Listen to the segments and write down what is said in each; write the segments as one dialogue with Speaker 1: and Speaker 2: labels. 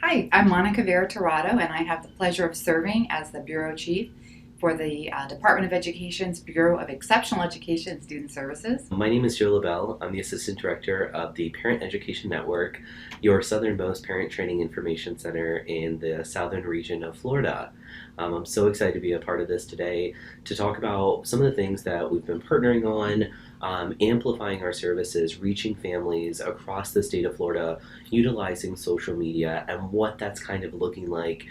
Speaker 1: Hi, I'm Monica Vera-Torrado, and I have the pleasure of serving as the Bureau Chief for the Department of Education's Bureau of Exceptional Education and Student Services.
Speaker 2: My name is Joe LaBelle. I'm the Assistant Director of the Parent Education Network, your southernmost parent training information center in the southern region of Florida. I'm so excited to be a part of this today to talk about some of the things that we've been partnering on, amplifying our services, reaching families across the state of Florida, utilizing social media, and what that's kind of looking like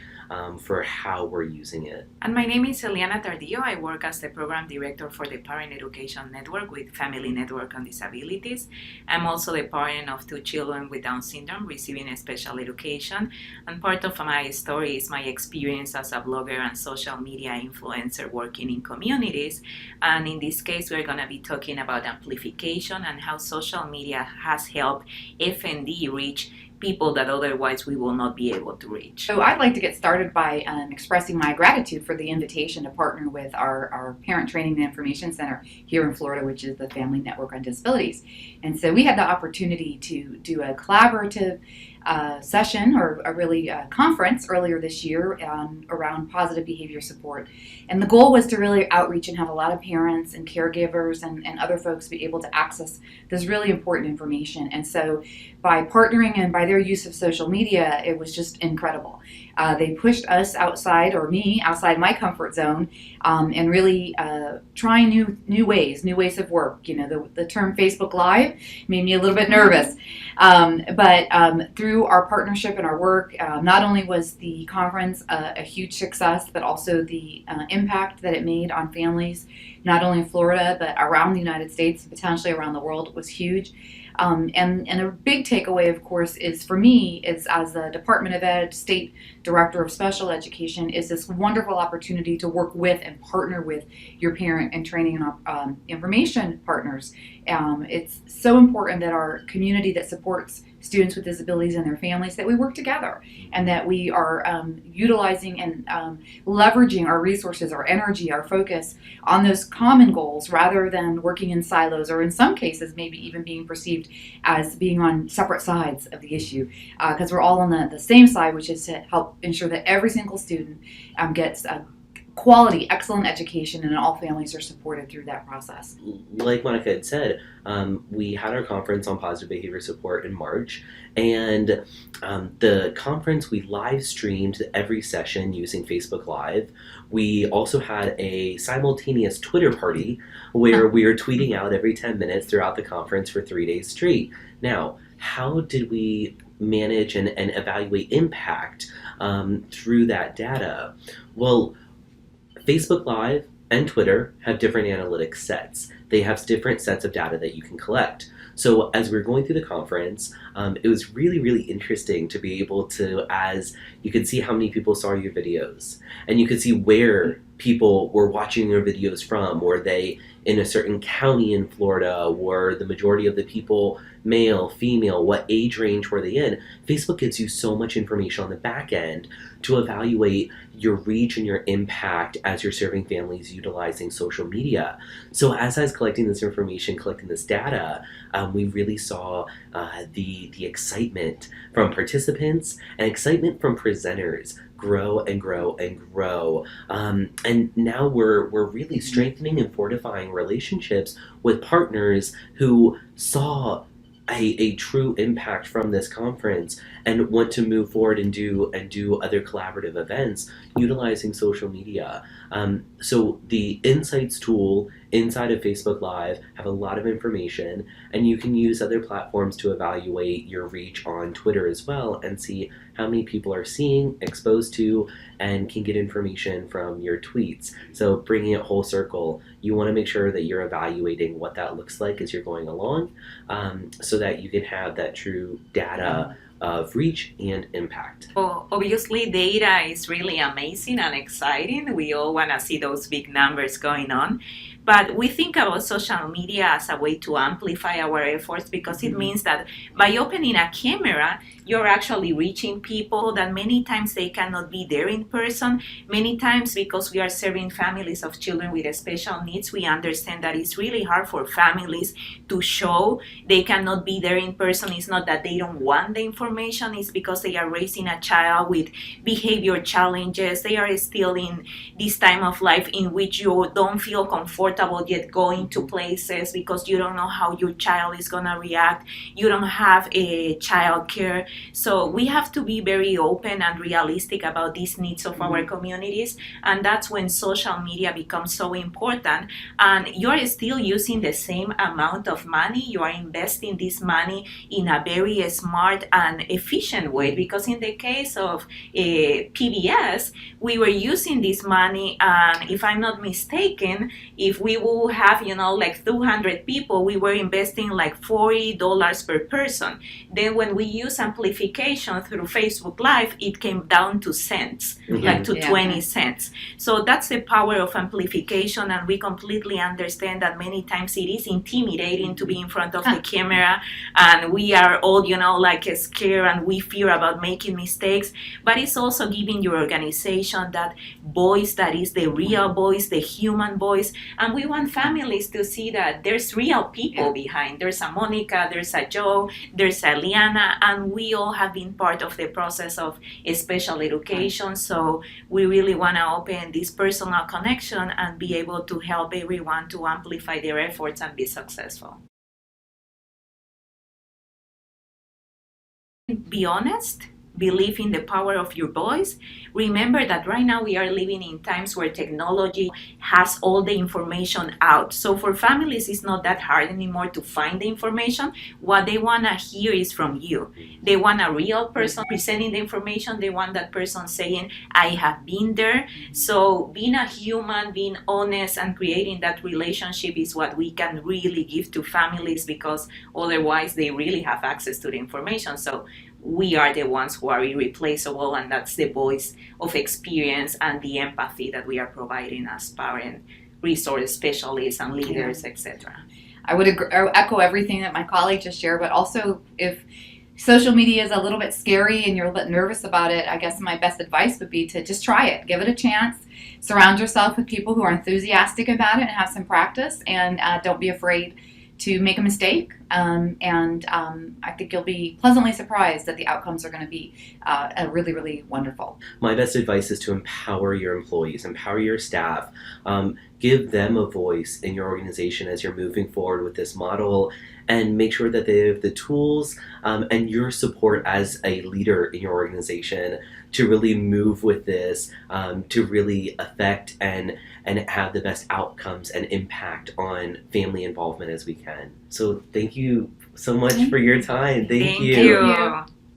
Speaker 2: for how we're using it.
Speaker 3: And my name is Eliana Tardillo. I work as the Program Director for the Parent Education Network with Family Network on Disabilities. I'm also the parent of two children with Down syndrome receiving a special education. And part of my story is my experience as a blogger and social media influencer working in communities. And in this case, we're going to be talking about amplification and how social media has helped FND reach people that otherwise we will not be able to reach.
Speaker 1: So I'd like to get started by expressing my gratitude for the invitation to partner with our Parent Training and Information Center here in Florida, which is the Family Network on Disabilities. And so we had the opportunity to do a collaborative session or a conference earlier this year around positive behavior support. And the goal was to really outreach and have a lot of parents and caregivers and other folks be able to access this really important information. And so by partnering and by their use of social media, it was just incredible. They pushed us outside, or me, outside my comfort zone, and really trying new ways of work. You know, the term Facebook Live made me a little bit nervous. But through our partnership and our work, not only was the conference a huge success, but also the impact that it made on families, not only in Florida, but around the United States, potentially around the world, was huge. And a big takeaway, of course, is for me, is as the Department of Ed State Director of Special Education, is this wonderful opportunity to work with and partner with your parent and training and information partners. It's so important that our community that supports students with disabilities and their families, that we work together and that we are utilizing and leveraging our resources, our energy, our focus on those common goals rather than working in silos, or in some cases maybe even being perceived as being on separate sides of the issue, because we're all on the same side, which is to help ensure that every single student gets a quality, excellent education, and all families are supported through that process.
Speaker 2: Like Monica had said, we had our conference on positive behavior support in March, and the conference, we live streamed every session using Facebook Live. We also had a simultaneous Twitter party where we were tweeting out every 10 minutes throughout the conference for 3 days straight. Now, how did we manage and evaluate impact through that data? Well, Facebook Live and Twitter have different analytics sets. They have different sets of data that you can collect. So as we were going through the conference, it was really, really interesting to be able to, as you could see how many people saw your videos, and you could see where people were watching your videos from. Were they in a certain county in Florida? Were the majority of the people male, female? What age range were they in? Facebook gives you so much information on the back end to evaluate your reach and your impact as you're serving families utilizing social media. So as I was collecting this information, collecting this data, we really saw the excitement from participants and excitement from presenters grow and grow and grow. And now we're really strengthening and fortifying relationships with partners who saw a true impact from this conference and want to move forward and do other collaborative events utilizing social media. So the Insights tool inside of Facebook Live have a lot of information, and you can use other platforms to evaluate your reach on Twitter as well and see how many people are seeing, exposed to, and can get information from your tweets. So bringing it whole circle, you want to make sure that you're evaluating what that looks like as you're going along, so that you can have that true data of reach and impact.
Speaker 3: Well, obviously, data is really amazing and exciting. We all want to see those big numbers going on. But we think about social media as a way to amplify our efforts, because it means that by opening a camera, you're actually reaching people that many times they cannot be there in person. Many times, because we are serving families of children with special needs, we understand that it's really hard for families to show. They cannot be there in person. It's not that they don't want the information, it's because they are raising a child with behavior challenges. They are still in this time of life in which you don't feel comfortable yet going to places because you don't know how your child is going to react. You don't have a child care. So we have to be very open and realistic about these needs of our communities, and that's when social media becomes so important. And you're still using the same amount of money. You are investing this money in a very smart and efficient way, because in the case of PBS, we were using this money, and if I'm not mistaken, if we will have like 200 people, we were investing like $40 per person. Then when we use amplification through Facebook Live, it came down to cents, like to 20 cents. So that's the power of amplification, and we completely understand that many times it is intimidating to be in front of the camera, and we are all like scared and we fear about making mistakes. But it's also giving your organization that voice that is the real voice, the human voice. And we want families to see that there's real people behind. There's a Monica, there's a Joe, there's a Liana, and we all have been part of the process of special education. So we really want to open this personal connection and be able to help everyone to amplify their efforts and be successful. Be honest. Believe in the power of your voice. Remember that right now we are living in times where technology has all the information out. So for families, it's not that hard anymore to find the information. What they want to hear is from you. They want a real person presenting the information. They want that person saying, I have been there. So being a human, being honest, and creating that relationship is what we can really give to families, because otherwise they really have access to the information. So we are the ones who are irreplaceable, and that's the voice of experience and the empathy that we are providing as parent resource specialists and leaders, etc.
Speaker 1: I would echo everything that my colleague just shared, but also if social media is a little bit scary and you're a little bit nervous about it, I guess my best advice would be to just try it. Give it a chance. Surround yourself with people who are enthusiastic about it and have some practice, and don't be afraid to make a mistake, and I think you'll be pleasantly surprised that the outcomes are going to be really, really wonderful.
Speaker 2: My best advice is to empower your employees, empower your staff, give them a voice in your organization as you're moving forward with this model, and make sure that they have the tools and your support as a leader in your organization to really move with this, to really affect and have the best outcomes and impact on family involvement as we can. So thank you so much for your time. Thank you.
Speaker 3: You.